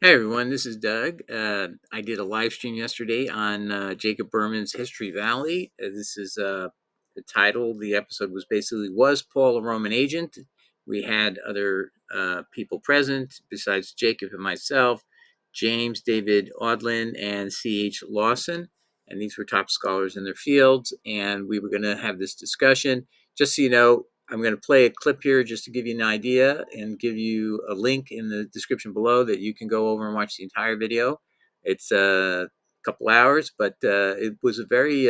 Hey everyone, this is Doug. I did a live stream yesterday on Jacob Berman's History Valley. This is the title. The episode was basically Was Paul a Roman Agent? We had other people present besides Jacob and myself, James David Audlin and C.H. Lawson. And these were top scholars in their fields. And we were going to have this discussion. Just so you know, I'm going to play a clip here just to give you an idea and give you a link in the description below that you can go over and watch the entire video. It's a couple hours, but it was a very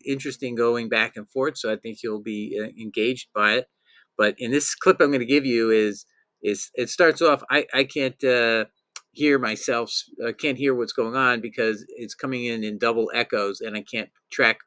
interesting going back and forth, so I think you'll be engaged by it. But in this clip I'm going to give you is it starts off, I can't hear myself, can't hear what's going on because it's coming in double echoes and I can't track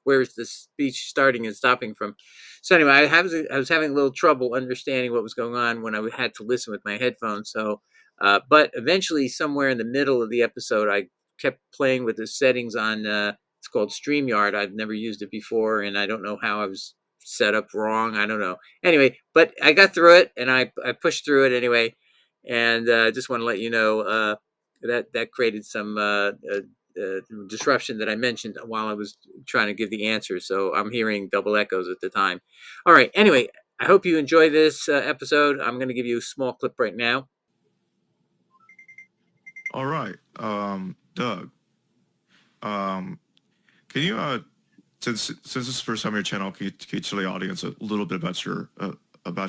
where's the speech starting and stopping from. So anyway, I was having a little trouble understanding what was going on when I had to listen with my headphones. So, but eventually, somewhere in the middle of the episode, I kept playing with the settings on. It's called StreamYard. I've never used it before, and I don't know how I was set up wrong. I don't know. Anyway, but I got through it, and I pushed through it anyway. And just want to let you know that created some disruption that I mentioned while I was trying to give the answer. So I'm hearing double echoes at the time. All right. Anyway, I hope you enjoy this episode. I'm going to give you a small clip right now. All right, Doug. Can you, since this is the first time on your channel, can you tell the audience a little bit about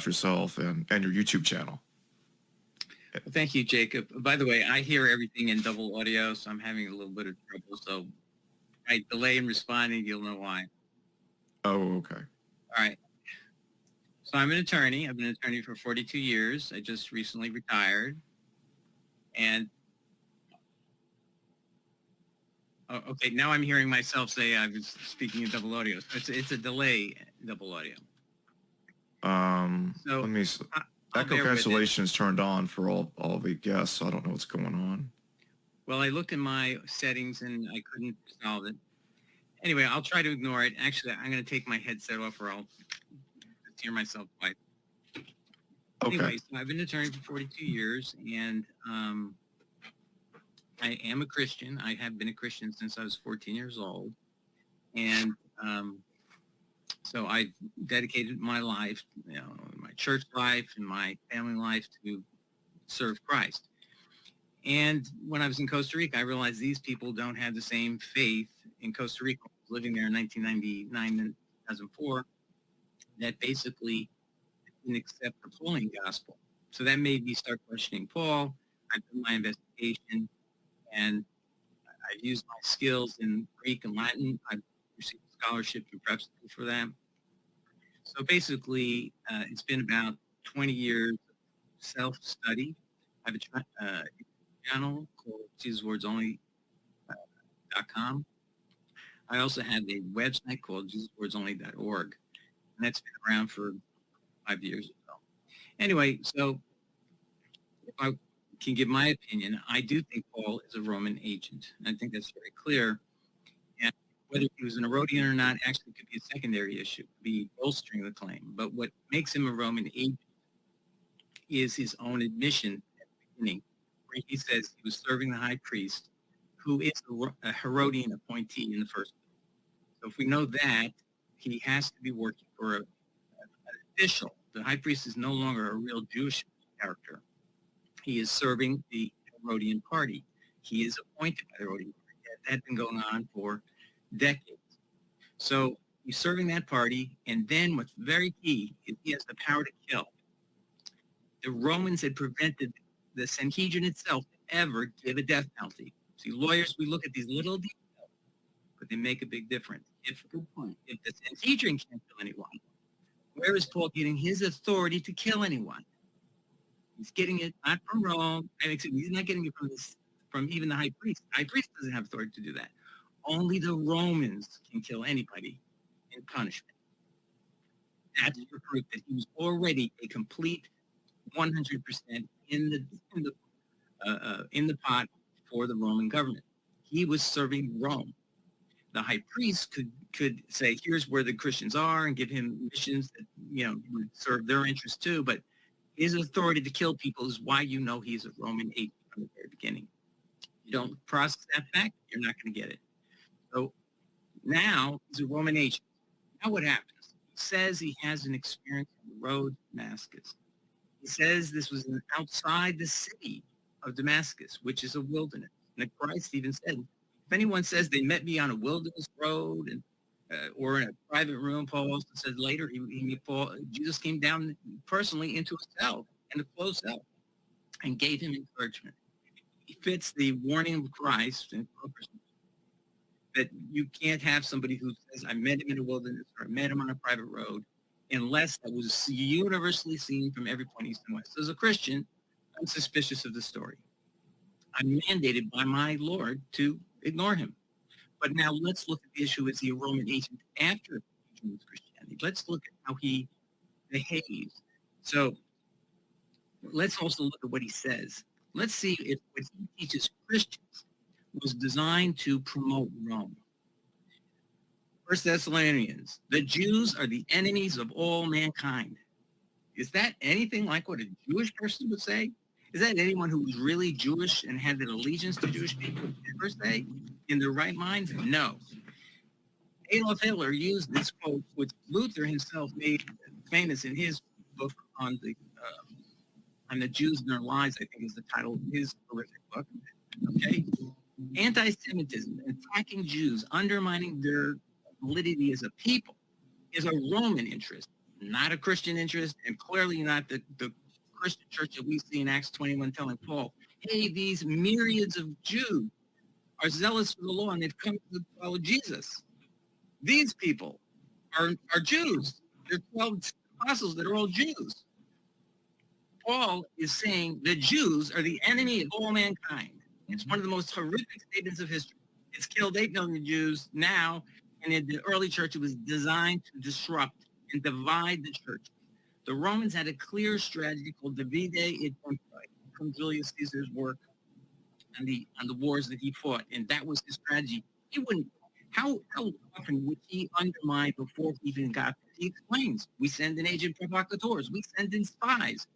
yourself and your YouTube channel? Well, thank you, Jacob. By the way, I hear everything in double audio, so I'm having a little bit of trouble. So I delay in responding. You'll know why. Oh, okay. All right. So I'm an attorney. I've been an attorney for 42 years. I just recently retired. And okay, now I'm hearing myself say I was speaking in double audio. So it's a delay in double audio. So let me. Echo cancellation is turned on for all the guests, so I don't know what's going on. Well, I looked in my settings and I couldn't solve it. Anyway, I'll try to ignore it. Actually, I'm going to take my headset off or I'll hear myself twice. Okay. Anyway, so I've been an attorney for 42 years, and I am a Christian. I have been a Christian since I was 14 years old. And so I dedicated my life, my church life and my family life to serve Christ. And when I was in Costa Rica, I realized these people don't have the same faith in Costa Rica. I was living there in 1999 and 2004, that basically didn't accept the Pauline gospel. So that made me start questioning Paul. I did my investigation, and I've used my skills in Greek and Latin. I've received scholarship and prep school for them. So basically, it's been about 20 years of self-study. I have a channel called JesusWordsOnly.com. I also have a website called JesusWordsOnly.org, and that's been around for 5 years or so. Anyway, so if I can give my opinion, I do think Paul is a Roman agent. I think that's very clear. And whether he was an Herodian or not actually could be a secondary issue, be bolstering the claim. But what makes him a Roman agent is his own admission at the beginning, where he says he was serving the high priest, who is a Herodian appointee in the first place. So if we know that, he has to be working for an official. The high priest is no longer a real Jewish character. He is serving the Herodian party. He is appointed by the Herodian party. That had been going on for decades. So he's serving that party, and then what's very key is he has the power to kill. The Romans had prevented the Sanhedrin itself to ever give a death penalty. See, lawyers, we look at these little details, but they make a big difference. Good point. If the Sanhedrin can't kill anyone, where is Paul getting his authority to kill anyone? He's getting it not from Rome. He's not getting it from even the high priest. The high priest doesn't have authority to do that. Only the Romans can kill anybody in punishment. That's your proof that he was already a complete 100% in the pot for the Roman government. He was serving Rome. The high priest could say, here's where the Christians are, and give him missions that would serve their interests too. But his authority to kill people is why you know he's a Roman agent. from the very beginning. You don't process that fact, you're not going to get it. So now he's a Roman agent. Now what happens? He says he has an experience on the road to Damascus. He says this was outside the city of Damascus, which is a wilderness. And Christ even said, if anyone says they met me on a wilderness road and or in a private room, Paul also said later, Jesus came down personally into a cell, in a closed cell, and gave him encouragement. He fits the warning of Christ in that you can't have somebody who says, I met him in a wilderness or I met him on a private road, unless that was universally seen from every point east and west. So as a Christian, I'm suspicious of the story. I'm mandated by my Lord to ignore him. But now let's look at the issue. Is he a Roman agent after he joins Christianity? Let's look at how he behaves. So let's also look at what he says. Let's see if what he teaches Christians was designed to promote Rome. 1 Thessalonians, the Jews are the enemies of all mankind. Is that anything like what a Jewish person would say? Is that anyone who was really Jewish and had an allegiance to Jewish people ever say in their right minds? No. Adolf Hitler used this quote, which Luther himself made famous in his book on the Jews and their lies, I think is the title of his horrific book. Okay? Anti-Semitism, attacking Jews, undermining their validity as a people, is a Roman interest, not a Christian interest, and clearly not the Christian church that we see in Acts 21 telling Paul, hey, these myriads of Jews are zealous for the law and they've come to follow Jesus. These people are Jews. They're 12 apostles that are all Jews. Paul is saying the Jews are the enemy of all mankind. It's one of the most horrific statements of history. It's killed 8 million Jews now, and in the early church, it was designed to disrupt and divide the church. The Romans had a clear strategy called divide et impera, from Julius Caesar's work on the wars that he fought, and that was his strategy. He wouldn't. How often would he undermine before he even got there? He explains, we send in agent provocateurs, we send in spies.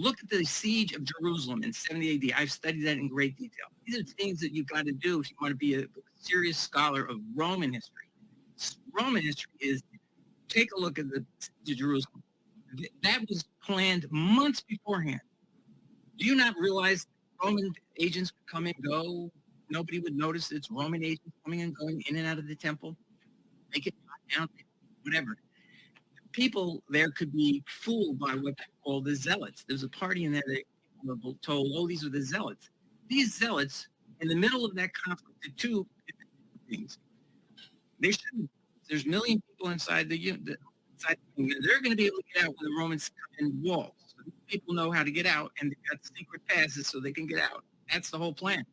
Look at the siege of Jerusalem in 70 AD. I've studied that in great detail. These are things that you've got to do if you want to be a serious scholar of Roman history. Roman history is, take a look at the Jerusalem. That was planned months beforehand. Do you not realize Roman agents could come and go? Nobody would notice it's Roman agents coming and going in and out of the temple. They get knocked down, whatever. People there could be fooled by what they call the zealots. There's a party in there that were told, oh, these are the zealots. These zealots, in the middle of that conflict, did two things. They shouldn't. There's a million people inside the inside. They're going to be able to get out when the Romans come in walls. So people know how to get out, and they've got secret passes so they can get out. That's the whole plan.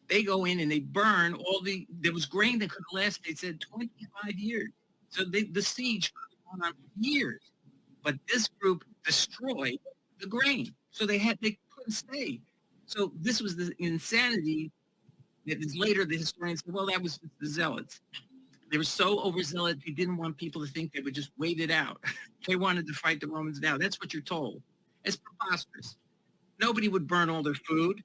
They go in and they burn there was grain that could last, they said, 25 years. So the siege could have gone on for years. But this group destroyed the grain. So they couldn't stay. So this was the insanity that is later the historians said, well, that was the zealots. They were so overzealous, they didn't want people to think they would just wait it out. They wanted to fight the Romans now. That's what you're told. It's preposterous. Nobody would burn all their food.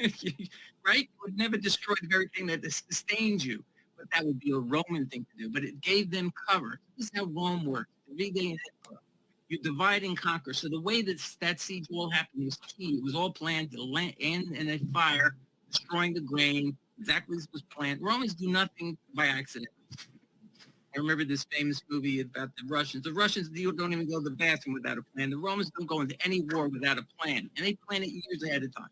Right? It would never destroy the very thing that sustains you. But that would be a Roman thing to do. But it gave them cover. This is how Rome worked. You divide and conquer. So the way that siege all happened was key. It was all planned to end in a fire, destroying the grain. Exactly as was planned. Romans do nothing by accident. I remember this famous movie about the Russians. The Russians don't even go to the bathroom without a plan. The Romans don't go into any war without a plan. And they plan it years ahead of time.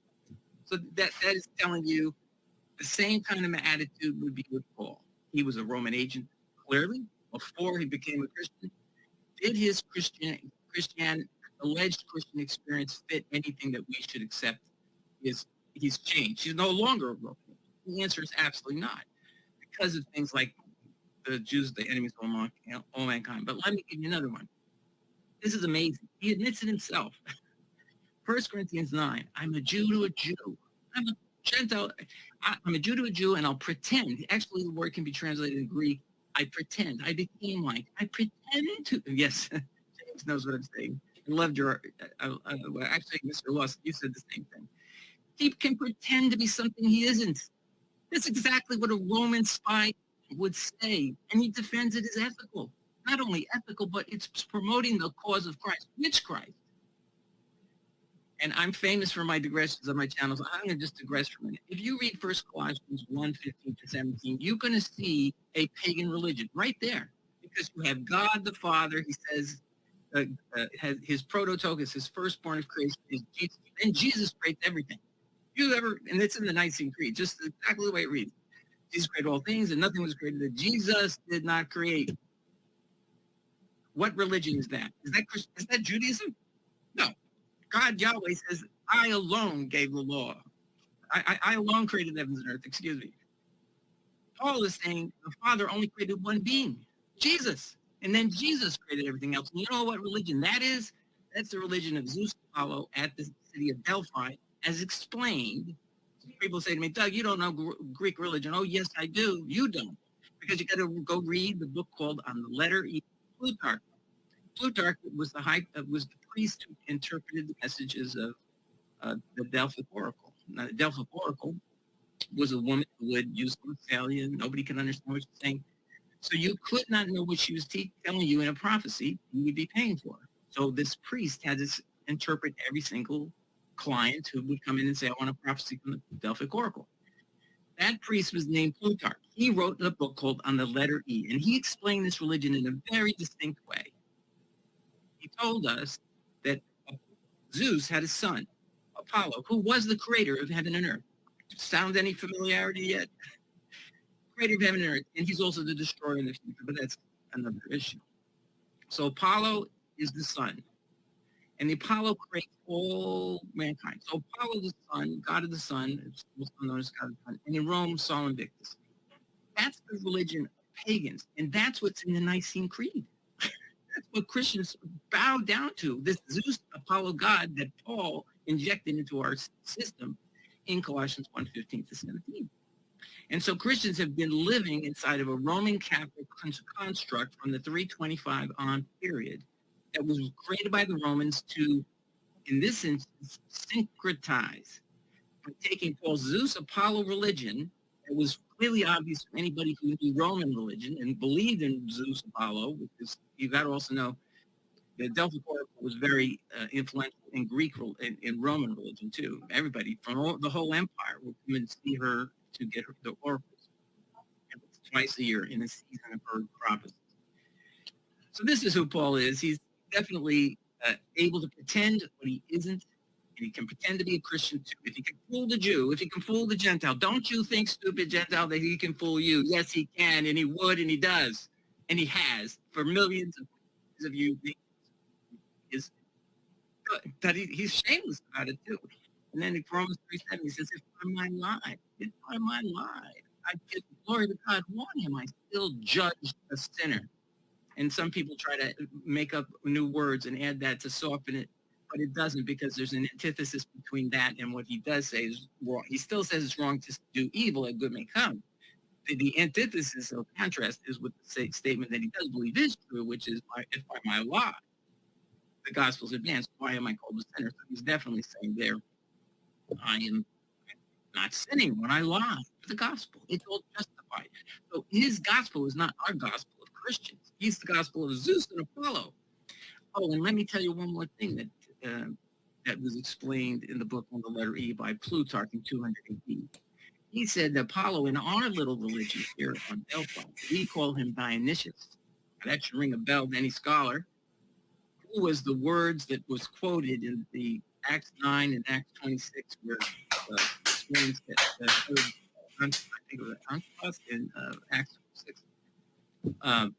So that is telling you the same kind of attitude would be with Paul. He was a Roman agent, clearly, before he became a Christian. Did his alleged Christian experience fit anything that we should accept? He's changed. He's no longer a Roman. The answer is absolutely not, because of things like the Jews, the enemies of all mankind. But let me give you another one. This is amazing. He admits it himself. 1 Corinthians 9, I'm a Jew to a Jew. I'm a Gentile. I'm a Jew to a Jew, and I'll pretend. Actually, the word can be translated in Greek. I pretend. I became like. I pretend to. Yes, James knows what I'm saying. I loved your. Actually, Mr. Lusk, you said the same thing. He can pretend to be something he isn't. That's exactly what a Roman spy would say. And he defends it as ethical. Not only ethical, but it's promoting the cause of Christ. Which Christ? And I'm famous for my digressions on my channel, so I'm going to just digress for a minute. If you read 1 Colossians 1:15-17, you're going to see a pagan religion right there. Because you have God the Father, he says, has his prototokos, his firstborn of creation, is Jesus. And Jesus creates everything. And it's in the Nicene Creed, just exactly the way it reads. Jesus created all things, and nothing was created that Jesus did not create. What religion is that? Is that Judaism? No. God, Yahweh, says, I alone gave the law. I alone created heavens and earth, excuse me. Paul is saying the Father only created one being, Jesus. And then Jesus created everything else. And you know what religion that is? That's the religion of Zeus Apollo at the city of Delphi, as explained. People say to me, Doug, you don't know Greek religion. Oh, yes, I do. You don't. Because you got to go read the book called On the Letter E, Plutarch. Plutarch was the priest who interpreted the messages of the Delphic Oracle. Now, the Delphic Oracle was a woman who would use Thessalia. Nobody can understand what she's saying. So you could not know what she was telling you in a prophecy you would be paying for. So this priest had to interpret every single client who would come in and say, I want a prophecy from the Delphic Oracle. That priest was named Plutarch. He wrote a book called On the Letter E, and he explained this religion in a very distinct way. He told us that Zeus had a son, Apollo, who was the creator of heaven and earth. Sound any familiarity yet? Creator of heaven and earth, and he's also the destroyer in the future, but that's another issue. So Apollo is the sun, and the Apollo creates all mankind. So Apollo the sun, god of the sun, it's also known as god of the sun, and in Rome, Sol Invictus. That's the religion of pagans, and that's what's in the Nicene Creed. That's what Christians bow down to, this Zeus Apollo god that Paul injected into our system in Colossians 1:15-17. And so Christians have been living inside of a Roman Catholic construct from the 325 on period that was created by the Romans to, in this instance, syncretize by taking Paul's Zeus Apollo religion. It was clearly obvious to anybody who knew Roman religion and believed in Zeus Apollo, because you got to also know the Delphic Oracle was very influential in Greek in Roman religion too. Everybody from the whole empire would come and see her to get the oracles. And it's twice a year in the season of her prophecies. So this is who Paul is. He's definitely able to pretend what he isn't, and he can pretend to be a Christian too. If he can fool the Jew, if he can fool the Gentile, don't you think, stupid Gentile, that he can fool you? Yes, he can, and he would, and he does, and he has for millions of you. That he's shameless about it too. And then in Romans 3:7, he says, if I might lie, I give glory to God. Why am I still judged a sinner? And some people try to make up new words and add that to soften it, but it doesn't, because there's an antithesis between that and what he does say is wrong. He still says it's wrong to do evil and good may come. The antithesis or contrast is with the statement that he does believe is true, which is, if by my lie the gospel's advanced, why am I called a sinner? So he's definitely saying there, I am not sinning when I lie to the gospel. It's all justified. So his gospel is not our gospel of Christians. He's the gospel of Zeus and Apollo. Oh, and let me tell you one more thing that was explained in the book On the Letter E by Plutarch in 200 AD. He said that Apollo, in our little religion here on Delphi, we call him Dionysius. That should ring a bell to any scholar. Who was the words that was quoted in the Acts 9 and Acts 26, where explains that I think it was Antipas in Acts 26.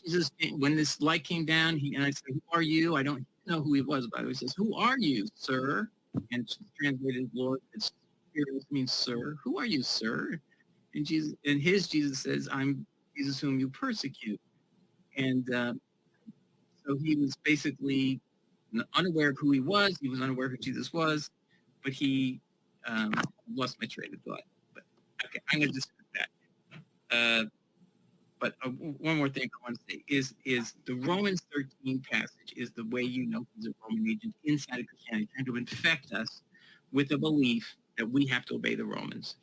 Jesus, when this light came down, and I said, who are you? I don't know who he was, by the way. He says, who are you, sir? And translated, Lord, it's means sir. Who are you, sir? And Jesus says, I'm Jesus whom you persecute. And so he was basically unaware of who he was. He was unaware of who Jesus was, but he lost my train of thought. But okay, I'm going to just put that. But one more thing I want to say is the Romans 13 passage is the way you know he's a Roman agent inside of Christianity, trying to infect us with the belief that we have to obey the Romans.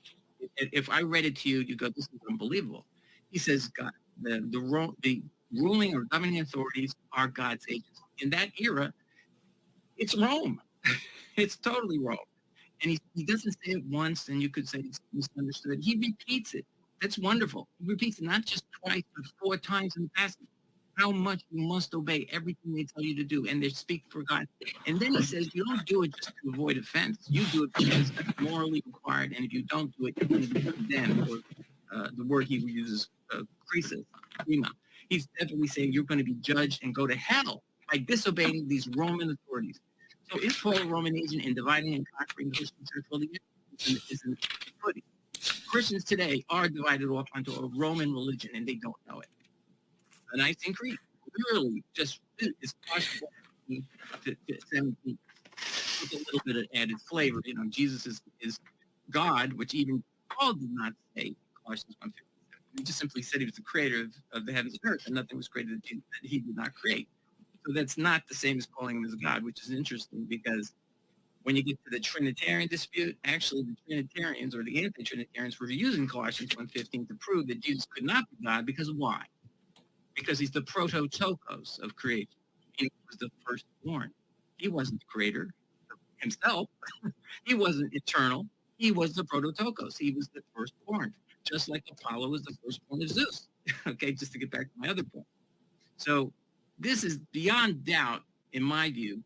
If I read it to you, you go, this is unbelievable. He says, God, the ruling or governing authorities are God's agents. In that era, it's Rome. It's totally Rome. And he doesn't say it once, and you could say it's misunderstood. He repeats it. That's wonderful. He repeats it not just twice, but 4 times in the passage. How much you must obey everything they tell you to do, and they speak for God. And then he says, you don't do it just to avoid offense. You do it because it's morally required, and if you don't do it, you're going to be condemned. Or the word he uses, krisis, prima. He's definitely saying you're going to be judged and go to hell by disobeying these Roman authorities. So is Paul a Roman agent in dividing and conquering the Christian church? Well, the answer is in footing. Christians today are divided off onto a Roman religion, and they don't know it. A Nicene Creed really just is possible to 17 with a little bit of added flavor. You know, Jesus is God, which even Paul did not say in Colossians 1:57. He just simply said he was the creator of the heavens and earth, and nothing was created that he did not create. So that's not the same as calling him as God, which is interesting because when you get to the Trinitarian dispute, actually the Trinitarians or the anti-Trinitarians were using Colossians 1:15 to prove that Jesus could not be God because why? Because he's the prototokos of creation. He was the firstborn. He wasn't the creator himself. He wasn't eternal. He was the prototokos. He was the firstborn, just like Apollo was the firstborn of Zeus. Okay, just to get back to my other point. So this is beyond doubt, in my view.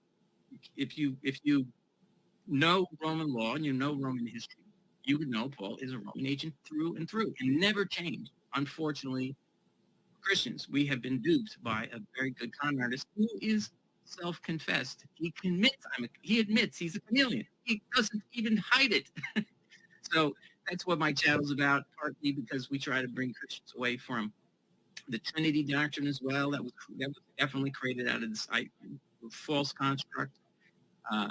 If you know Roman law and you know Roman history, you would know Paul is a Roman agent through and through and never changed. Unfortunately, Christians, we have been duped by a very good con artist who is self-confessed. He admits he's a chameleon. He doesn't even hide it. So that's what my channel's about, partly because we try to bring Christians away from the Trinity doctrine as well. That was definitely created out of this false construct.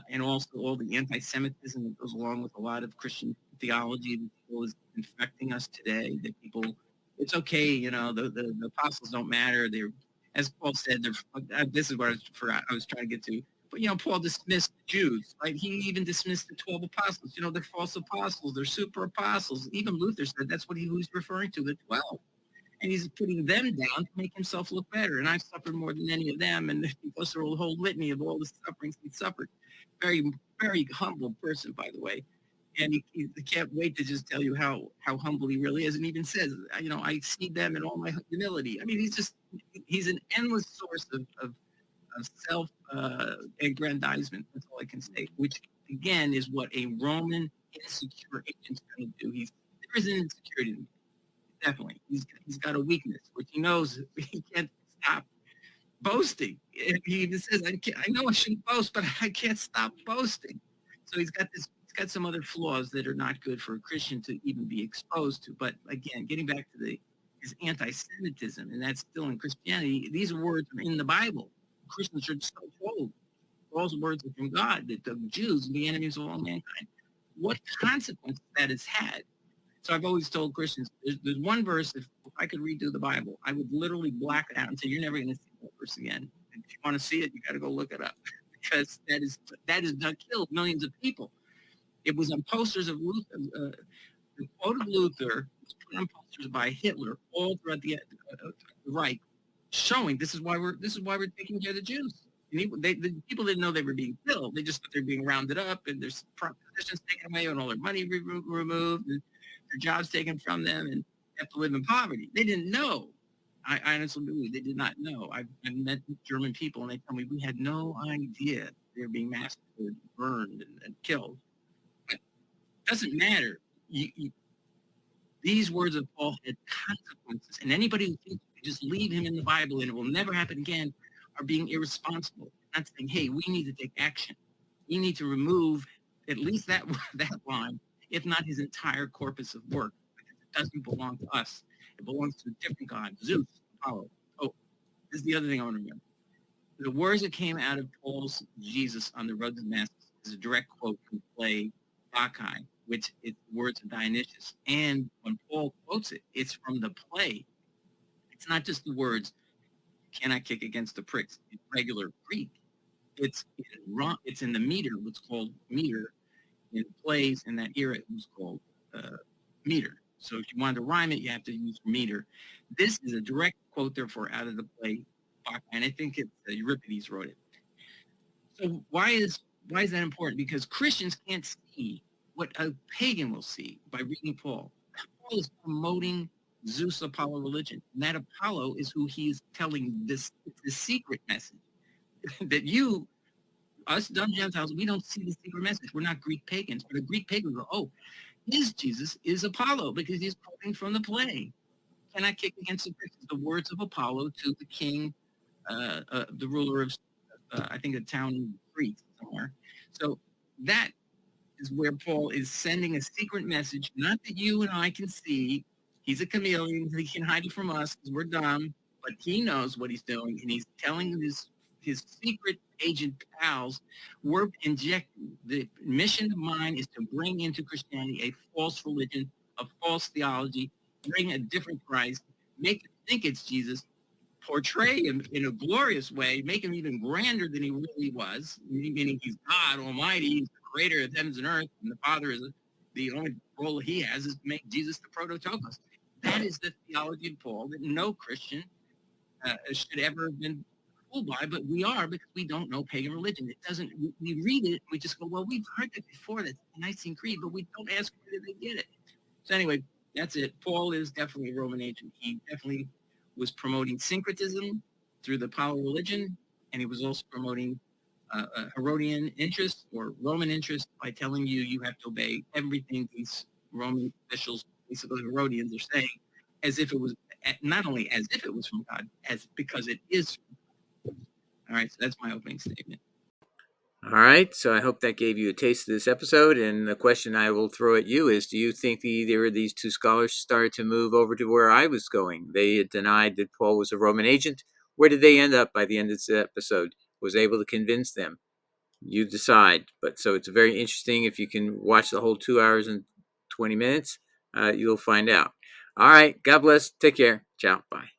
And also all the anti-Semitism that goes along with a lot of Christian theology that people is infecting us today. That people, it's okay, you know, the apostles don't matter. They're, as Paul said, this is what I was trying to get to. But, you know, Paul dismissed the Jews, right? He even dismissed the 12 apostles. You know, they're false apostles. They're super apostles. Even Luther said that's what he was referring to, the 12. And he's putting them down to make himself look better. And I've suffered more than any of them. And he goes through a whole litany of all the sufferings he suffered. Very, very humble person, by the way. And he can't wait to just tell you how humble he really is. And even says, you know, I see them in all my humility. I mean, he's an endless source of self-aggrandizement. That's all I can say, which, again, is what a Roman insecure agent's going to do. There is an insecurity in him. Definitely. He's got a weakness, which he knows he can't stop boasting. He even says, I know I shouldn't boast, but I can't stop boasting. So he's got some other flaws that are not good for a Christian to even be exposed to. But again, getting back to his anti-Semitism, and that's still in Christianity, these words are in the Bible. Christians are so told. Those words are from God, that the Jews are the enemies of all mankind. What consequences that has had. So I've always told Christians, there's one verse, if I could redo the Bible, I would literally black it out and say, you're never going to see that verse again. And if you want to see it, you got to go look it up. Because that is not killed millions of people. It was on posters of Luther, the quote of Luther was put on posters by Hitler all throughout the Reich, showing this is why we're taking care of the Jews. And the people didn't know they were being killed. They just thought they were being rounded up and their positions taken away and all their money removed and their jobs taken from them and have to live in poverty. They didn't know. I honestly believe they did not know. I've met German people and they tell me we had no idea they were being massacred, burned, and killed. But it doesn't matter. These words of Paul had consequences, and anybody who thinks you just leave him in the Bible and it will never happen again are being irresponsible. Not saying, hey, we need to take action. We need to remove at least that line, if not his entire corpus of work, because it doesn't belong to us. It belongs to a different God, Zeus, Apollo. Oh, this is the other thing I want to remember. The words that came out of Paul's Jesus on the road to Damascus is a direct quote from the play Bacchae, which is the words of Dionysius. And when Paul quotes it, it's from the play. It's not just the words, cannot kick against the pricks in regular Greek. It's in the meter, what's called meter, in plays in that era, it was called meter. So if you wanted to rhyme it, you have to use meter. This is a direct quote, therefore, out of the play, and I think Euripides wrote it. So why is that important? Because Christians can't see what a pagan will see by reading Paul. Paul is promoting Zeus Apollo religion, and that Apollo is who he is telling the secret message that us dumb Gentiles, we don't see the secret message. We're not Greek pagans, but a Greek pagan will go, oh, his Jesus is Apollo because he's quoting from the play. Cannot kick against the words of Apollo to the king, the ruler of, I think, a town in Crete somewhere. So that is where Paul is sending a secret message, not that you and I can see. He's a chameleon. He can hide it from us because we're dumb, but he knows what he's doing, and he's telling his secret agent pals, we're injecting. The mission of mine is to bring into Christianity a false religion, a false theology, bring a different Christ, make them think it's Jesus, portray him in a glorious way, make him even grander than he really was, meaning he's God Almighty, he's the creator of heavens and earth, and the Father is the only role he has is to make Jesus the prototokos. That is the theology of Paul that no Christian should ever have been fooled by, but we are because we don't know pagan religion. It doesn't. We read it, we just go, well, we've heard it before. That's the Nicene Creed, but we don't ask where did they get it. So anyway, that's it. Paul is definitely a Roman agent. He definitely was promoting syncretism through the Apollo religion, and he was also promoting Herodian interest or Roman interest by telling you have to obey everything these Roman officials, basically Herodians, are saying, as if it was not only as if it was from God, as because it is. All right, so that's my opening statement. All right, so I hope that gave you a taste of this episode. And the question I will throw at you is, do you think either of these two scholars started to move over to where I was going? They had denied that Paul was a Roman agent. Where did they end up by the end of this episode? Was able to convince them? You decide. But so it's very interesting. If you can watch the whole 2 hours and 20 minutes, you'll find out. All right, God bless. Take care. Ciao. Bye.